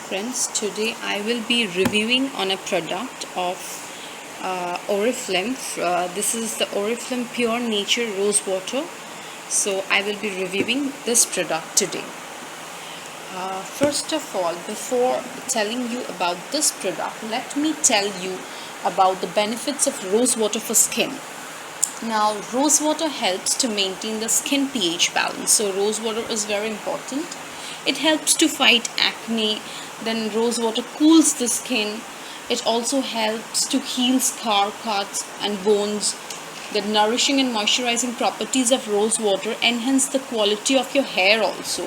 friends, today I will be reviewing on a product of Oriflame. This is the Oriflame Pure Nature Rose Water. So I will be reviewing this product today. First of all, before telling you about this product, let me tell you about the benefits of rose water for skin. Now, rose water helps to maintain the skin pH balance. So rose water is very important. It helps to fight acne. Then rose water cools the skin. It also helps to heal scar, cuts and wounds. The nourishing and moisturizing properties of rose water enhance the quality of your hair also,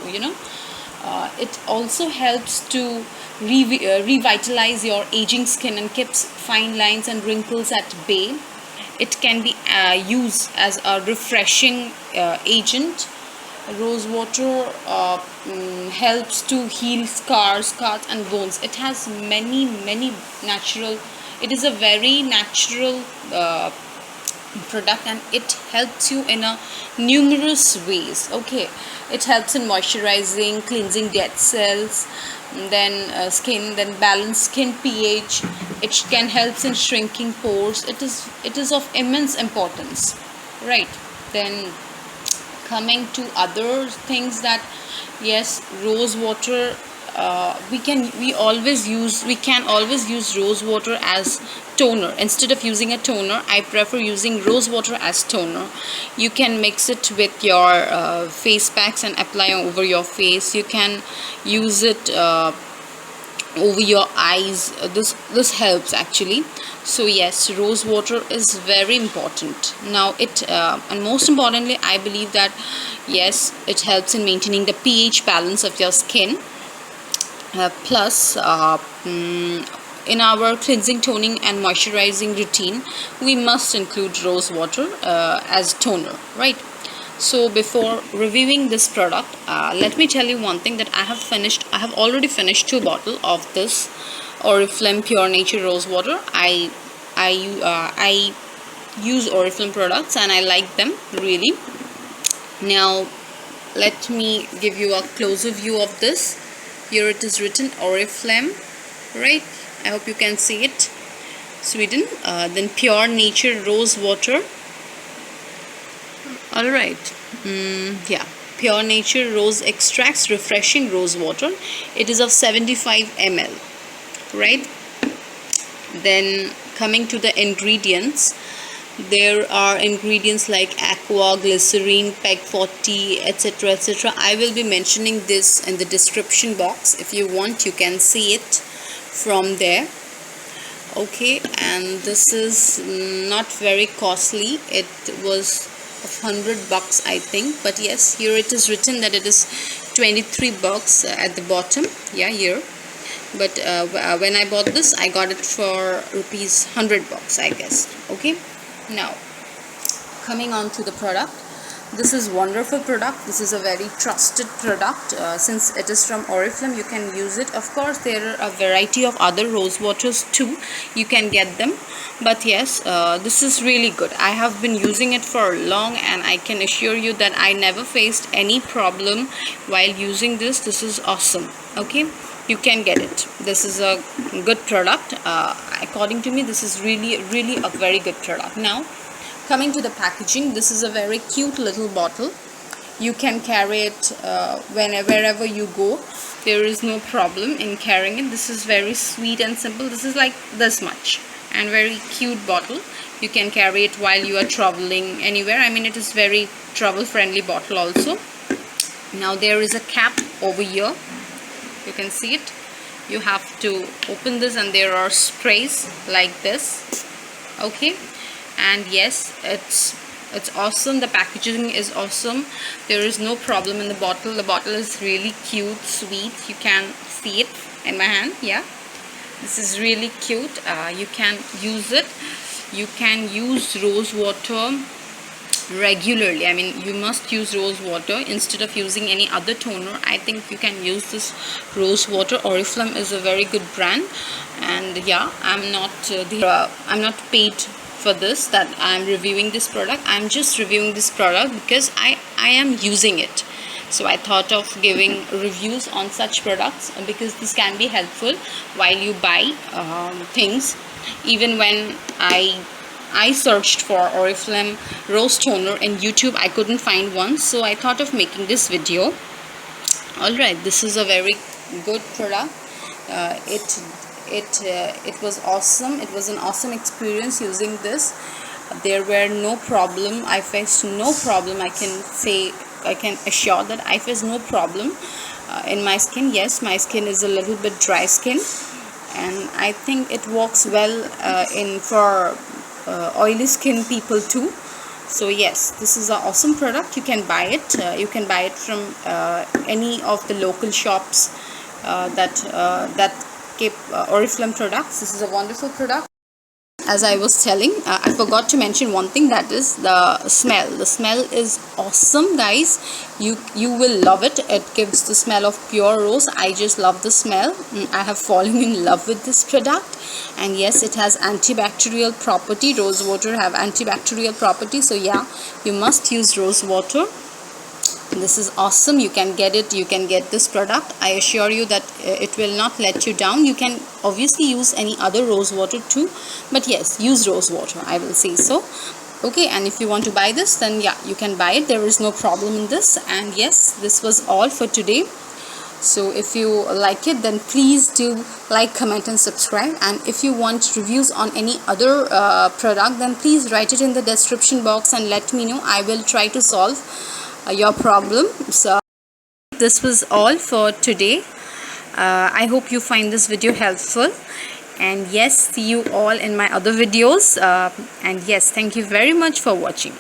it also helps to revitalize your aging skin and keeps fine lines and wrinkles at bay. It can be used as a refreshing agent. Rose water helps to heal scars, cuts and wounds. It has many natural, it is a very natural product, and it helps you in a numerous ways. Okay, it helps in moisturizing, cleansing dead cells, then skin, then balance skin pH. It can help in shrinking pores. It is of immense importance, right? Then coming to other things, that yes, rose water, we can always use rose water as toner. Instead of using a toner, I prefer using rose water as toner. You can mix it with your face packs and apply over your face. You can use it over your eyes. This helps actually. So yes, rose water is very important. Now it and most importantly, I believe that yes, it helps in maintaining the pH balance of your skin. Plus in our cleansing, toning and moisturizing routine, we must include rose water as toner, right? So before reviewing this product, let me tell you one thing, that I have already finished 2 bottles of this Oriflame Pure Nature Rose Water. I use Oriflame products and I like them really. Now let me give you a closer view of this. Here it is written Oriflame, right? I hope you can see it. Sweden. Then Pure Nature Rose Water. Alright. Yeah. Pure Nature Rose Extracts Refreshing Rose Water. It is of 75 ml. Right? Then coming to the ingredients, there are ingredients like aqua, glycerine, peg 40, etc. I will be mentioning this in the description box. If you want, you can see it from there. Okay, and this is not very costly. It was of $100 I think, but yes, here it is written that it is $23 at the bottom. Yeah, here. But when I bought this, I got it for rupees $100, I guess. Okay, now coming on to the product. This is wonderful product. This is a very trusted product. Since it is from Oriflame, you can use it. Of course, there are a variety of other rose waters too. You can get them. But yes, this is really good. I have been using it for long, and I can assure you that I never faced any problem while using this. This is awesome. Okay, you can get it. This is a good product. According to me, this is really a very good product. Now coming to the packaging, this is a very cute little bottle. You can carry it wherever you go. There is no problem in carrying it. This is very sweet and simple. This is like this much, and very cute bottle. You can carry it while you are traveling anywhere. I mean, it is very travel friendly bottle also. Now there is a cap over here. You can see it. You have to open this, and there are sprays like this. Okay, and yes, it's awesome. The packaging is awesome. There is no problem in the bottle. The bottle is really cute, sweet. You can see it in my hand. Yeah, this is really cute. You can use it. You can use rose water regularly. I mean, you must use rose water instead of using any other toner. I think you can use this rose water. Oriflame is a very good brand, and yeah, I'm not paid for this, that I'm reviewing this product. I'm just reviewing this product because I am using it. So I thought of giving reviews on such products because this can be helpful while you buy things. Even when I searched for Oriflame rose toner in YouTube, I couldn't find one, so I thought of making this video. Alright, this is a very good product. It was awesome. It was an awesome experience using this. There were no problem. I faced no problem. I can assure that I faced no problem in my skin. Yes, my skin is a little bit dry skin, and I think it works well in for oily skin people too. So yes, this is an awesome product. You can buy it. You can buy it from any of the local shops that keep Oriflame products. This is a wonderful product. As I was telling, I forgot to mention one thing, that is the smell. The smell is awesome, guys. You will love it. It gives the smell of pure rose. I just love the smell. I have fallen in love with this product. And yes, it has antibacterial property. Rose water have antibacterial property, so yeah, you must use rose water. This is awesome. You can get it. You can get this product. I assure you that it will not let you down. You can obviously use any other rose water too, but yes, use rose water, I will say so. Okay, and if you want to buy this, then yeah, you can buy it. There is no problem in this. And yes, this was all for today. So if you like it, then please do like, comment and subscribe. And if you want reviews on any other product, then please write it in the description box and let me know. I will try to solve your problem. So this was all for today. I hope you find this video helpful, and yes, see you all in my other videos. And yes, thank you very much for watching.